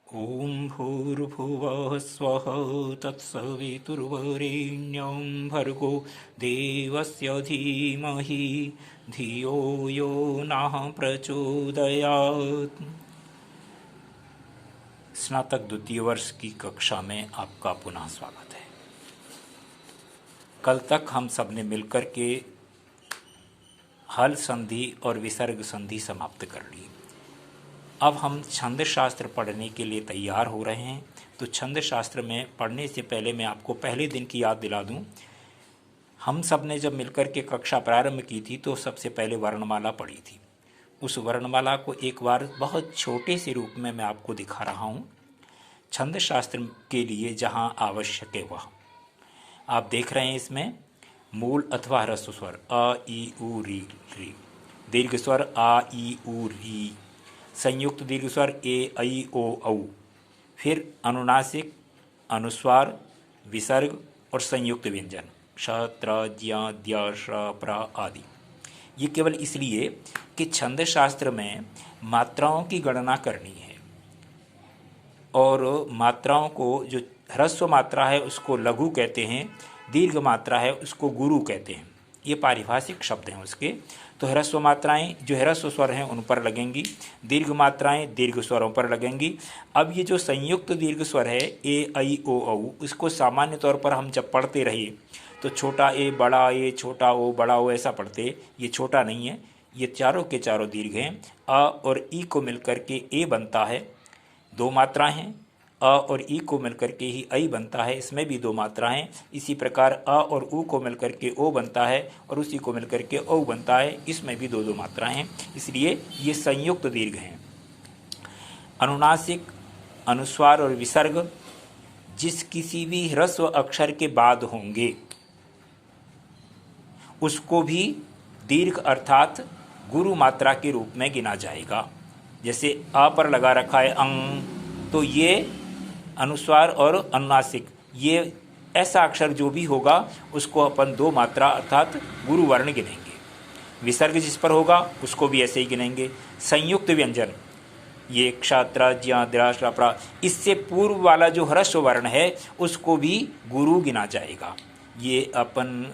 ॐ भूर्भुवः स्वः तत्सवितुर्वरेण्यं भर्गो देवस्य धीमहि धियो यो नः प्रचोदयात्। स्नातक द्वितीय वर्ष की कक्षा में आपका पुनः स्वागत है। कल तक हम सब ने मिलकर के हल संधि और विसर्ग संधि समाप्त कर ली। अब हम छंद शास्त्र पढ़ने के लिए तैयार हो रहे हैं। तो छंद शास्त्र में पढ़ने से पहले मैं आपको पहले दिन की याद दिला दूं। हम सब ने जब मिलकर के कक्षा प्रारंभ की थी तो सबसे पहले वर्णमाला पढ़ी थी। उस वर्णमाला को एक बार बहुत छोटे से रूप में मैं आपको दिखा रहा हूं, छंद शास्त्र के लिए जहां आवश्यक है वह आप देख रहे हैं। इसमें मूल अथवा ह्रस्व स्वर अ ई उ री री, दीर्घ स्वर आ ई उ री, संयुक्त दीर्घ स्वर ए ऐ ओ औ, फिर अनुनासिक, अनुस्वार, विसर्ग और संयुक्त व्यंजन श त्र ज्य द्य श प्र आदि। ये केवल इसलिए कि छंद शास्त्र में मात्राओं की गणना करनी है और मात्राओं को जो ह्रस्व मात्रा है उसको लघु कहते हैं, दीर्घ मात्रा है उसको गुरु कहते हैं। ये पारिभाषिक शब्द हैं उसके। तो ह्रस्व मात्राएं जो ह्रस्व स्वर हैं उन पर लगेंगी, दीर्घ मात्राएं दीर्घ स्वरों पर लगेंगी। अब ये जो संयुक्त दीर्घ स्वर है ए ऐ ओ औ, उसको सामान्य तौर पर हम जब पढ़ते रहे तो छोटा ए बड़ा ए छोटा ओ बड़ा ओ ऐसा पढ़ते। ये छोटा नहीं है, ये चारों के चारों दीर्घ हैं। अ और ई को मिलकर के ए बनता है, दो मात्राएं हैं। अ और ई को मिलकर के ही ऐ बनता है, इसमें भी दो मात्रा हैं। इसी प्रकार अ और उ को मिलकर के ओ बनता है और उसी को मिलकर के औ बनता है, इसमें भी दो दो मात्राएं हैं, इसलिए ये संयुक्त दीर्घ हैं। अनुनासिक, अनुस्वार और विसर्ग जिस किसी भी ह्रस्व अक्षर के बाद होंगे उसको भी दीर्घ अर्थात गुरु मात्रा के रूप में गिना जाएगा। जैसे अ पर लगा रखा है अंग, तो ये अनुस्वार और अनुनासिक, ये ऐसा अक्षर जो भी होगा उसको अपन दो मात्रा अर्थात गुरु वर्ण गिनेंगे। विसर्ग जिस पर होगा उसको भी ऐसे ही गिनेंगे। संयुक्त व्यंजन ये क्षात्र ज्या द्रा प्रा, इससे पूर्व वाला जो ह्रस्व वर्ण है उसको भी गुरु गिना जाएगा। ये अपन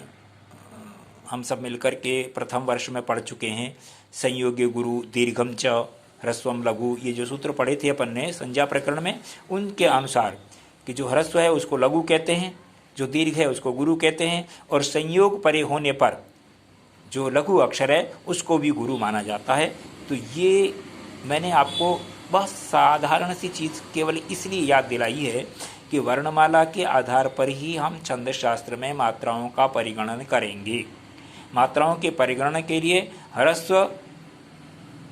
हम सब मिलकर के प्रथम वर्ष में पढ़ चुके हैं। संयोग्य गुरु दीर्घम च ह्रस्वम लघु, ये जो सूत्र पढ़े थे अपन ने संज्ञा प्रकरण में, उनके अनुसार कि जो ह्रस्व है उसको लघु कहते हैं, जो दीर्घ है उसको गुरु कहते हैं, और संयोग परे होने पर जो लघु अक्षर है उसको भी गुरु माना जाता है। तो ये मैंने आपको बहुत साधारण सी चीज़ केवल इसलिए याद दिलाई है कि वर्णमाला के आधार पर ही हम छंद शास्त्र में मात्राओं का परिगणन करेंगे। मात्राओं के परिगणन के लिए ह्रस्व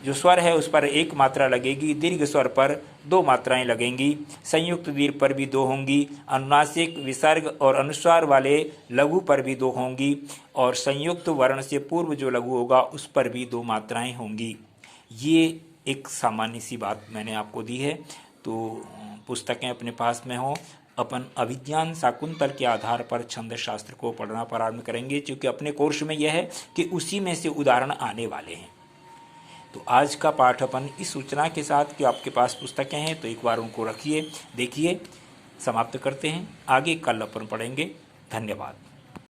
जो स्वर है उस पर एक मात्रा लगेगी, दीर्घ स्वर पर दो मात्राएं लगेंगी, संयुक्त दीर्घ पर भी दो होंगी, अनुनासिक, विसर्ग और अनुस्वार वाले लघु पर भी दो होंगी, और संयुक्त वर्ण से पूर्व जो लघु होगा उस पर भी दो मात्राएं होंगी। ये एक सामान्य सी बात मैंने आपको दी है। तो पुस्तकें अपने पास में हो, अपन अभिज्ञान शाकुंतल के आधार पर छंद शास्त्र को पढ़ना प्रारंभ करेंगे, क्योंकि अपने कोर्स में यह है कि उसी में से उदाहरण आने वाले हैं। तो आज का पाठ अपन इस सूचना के साथ कि आपके पास पुस्तकें हैं तो एक बार उनको रखिए, देखिए, समाप्त करते हैं। आगे कल अपन पढ़ेंगे। धन्यवाद।